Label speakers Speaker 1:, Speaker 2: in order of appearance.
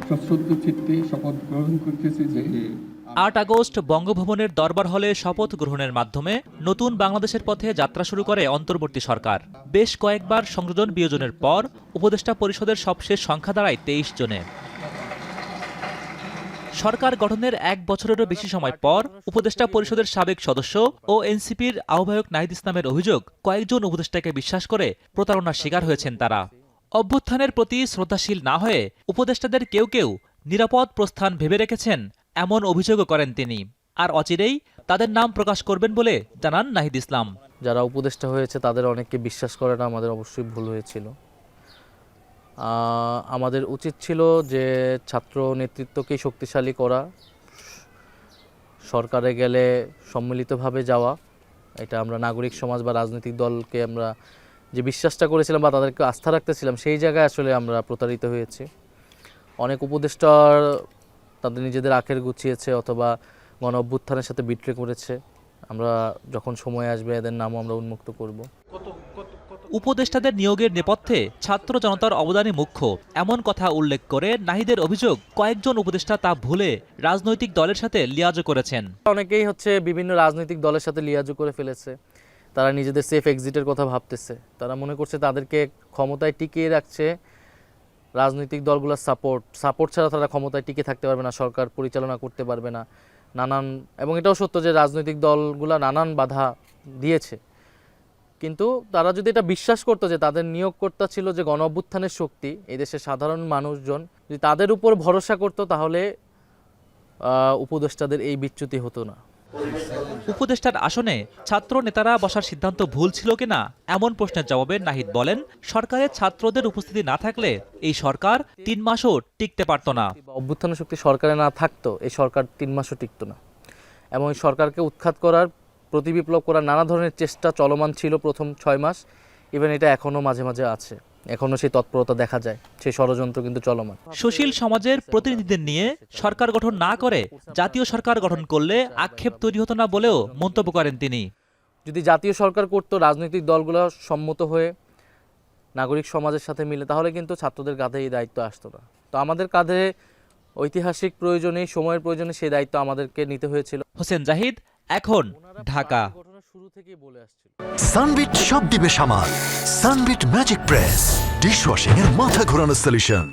Speaker 1: সশ্রদ্ধ চিত্তে শপথ গ্রহণ করতেছি যে
Speaker 2: ৮ আগস্ট বঙ্গভবনের দরবার হলে শপথ গ্রহণের মাধ্যমে নতুন বাংলাদেশের পথে যাত্রা শুরু করে অন্তর্বর্তী সরকার। বেশ কয়েকবার সংযোজন বিয়োজনের পর উপদেষ্টা পরিষদের সবশেষ সংখ্যা দাঁড়ায় ২৩ জনে। সরকার গঠনের ১ বছরেরও বেশি সময় পর উপদেষ্টা পরিষদের সাবেক সদস্য ও এনসিপির আহ্বায়ক নাহিদ ইসলামের অভিযোগ, কয়েকজন উপদেষ্টাকে বিশ্বাস করে প্রতারণার শিকার হয়েছেন তারা। অভ্যুত্থানের প্রতি শ্রদ্ধাশীল না হয়ে উপদেষ্টাদের কেউ কেউ নিরাপদ প্রস্থান ভেবে রেখেছেন, এমন অভিযোগও করেন তিনি। আর অচিরেই তাদের নাম প্রকাশ করবেন বলে জানান নাহিদ ইসলাম।
Speaker 3: যারা উপদেষ্টা হয়েছে তাদের অনেককে বিশ্বাস করাটা আমাদের অবশ্যই ভুল হয়েছিল। আমাদের উচিত ছিল যে ছাত্র নেতৃত্বকেই শক্তিশালী করা, সরকারে গেলে সম্মিলিতভাবে যাওয়া। এটা আমরা নাগরিক সমাজ বা রাজনৈতিক দলকে আমরা যে বিশ্বাসটা করেছিলাম বা তাদেরকে আস্থা রাখতেছিলাম, সেই জায়গায় আসলে আমরা প্রতারিত হয়েছি। অনেক উপদেষ্টার তাদের নিজেদের আখের গুছিয়েছে অথবা গণ অভ্যুত্থানের সাথে বিট্রে করেছে। আমরা যখন সময় আসবে এদের নামও আমরা উন্মুক্ত করব।
Speaker 2: উপদেষ্টাদের নিয়োগের নেপথ্যে ছাত্র জনতার অবদানই মুখ্য, এমন কথা উল্লেখ করে নাহিদের অভিযোগ, কয়েকজন উপদেষ্টা তা ভুলে রাজনৈতিক দলের সাথে লিয়াজো করেছেন।
Speaker 3: অনেকেই বিভিন্ন রাজনৈতিক দলের সাথে লিয়াজো করে ফেলেছে। তারা নিজেদের সেফ এক্সিটের কথা ভাবতেছে। তারা মনে করছে তাদেরকে ক্ষমতায় টিকিয়ে রাখছে রাজনৈতিক দলগুলোর সাপোর্ট ছাড়া তারা ক্ষমতায় টিকে থাকতে পারবে না, সরকার পরিচালনা করতে পারবে না। এবং এটাও সত্য যে রাজনৈতিক দলগুলো নানান বাধা দিয়েছে, কিন্তু তারা যদি এটা বিশ্বাস করতো যে তাদের নিয়োগকর্তা ছিল যে গণ অভ্যুত্থানের শক্তি, এই দেশের সাধারণ মানুষজন যদি তাদের উপর ভরসা করতো, তাহলে উপদেষ্টাদের এই বিচ্যুতি হতো না।
Speaker 2: উপদেষ্টার আসনে ছাত্র নেতারা বসার সিদ্ধান্ত ভুল ছিল কিনা এমন প্রশ্নের জবাবে নাহিদ বলেন, সরকারের ছাত্রদের উপস্থিতি না থাকলে এই সরকার ৩ মাসও টিকতে পারত না।
Speaker 3: অভ্যুত্থানের শক্তি সরকারে না থাকতো এই সরকার ৩ মাসও টিকত না। এবং এই সরকারকে উৎখাত করার, প্রতিবিপ্লব করার নানা ধরনের চেষ্টা চলমান ছিল প্রথম ৬ মাস। ইভেন এটা এখনও মাঝে মাঝে আছে, এখনও সেই তৎপরতা দেখা যায়, সেই ষড়যন্ত্র কিন্তু চলমান।
Speaker 2: সুশীল সমাজের প্রতিনিধিদের নিয়ে সরকার গঠন না করে জাতীয় সরকার গঠন করলে আক্ষেপ তৈরি হতো না বলেও মন্তব্য করেন তিনি।
Speaker 3: যদি জাতীয় সরকার করতো রাজনৈতিক দলগুলো সম্মত হয়ে নাগরিক সমাজের সাথে মিলে, তাহলে কিন্তু ছাত্রদের কাঁধে এই দায়িত্ব আসতো না। তো আমাদের কাঁধে ঐতিহাসিক প্রয়োজনে, সময়ের প্রয়োজনে সেই দায়িত্ব আমাদেরকে নিতে হয়েছিল।
Speaker 2: হোসেন জাহিদ, এখন, ঢাকা।
Speaker 3: শুরু থেকেই বলে আসছিল
Speaker 4: সানবিট সব দিবে সামাল। সানবিট ম্যাজিক প্রেস ডিশওয়াশিং এর মাথা ঘোরানো সলিউশন।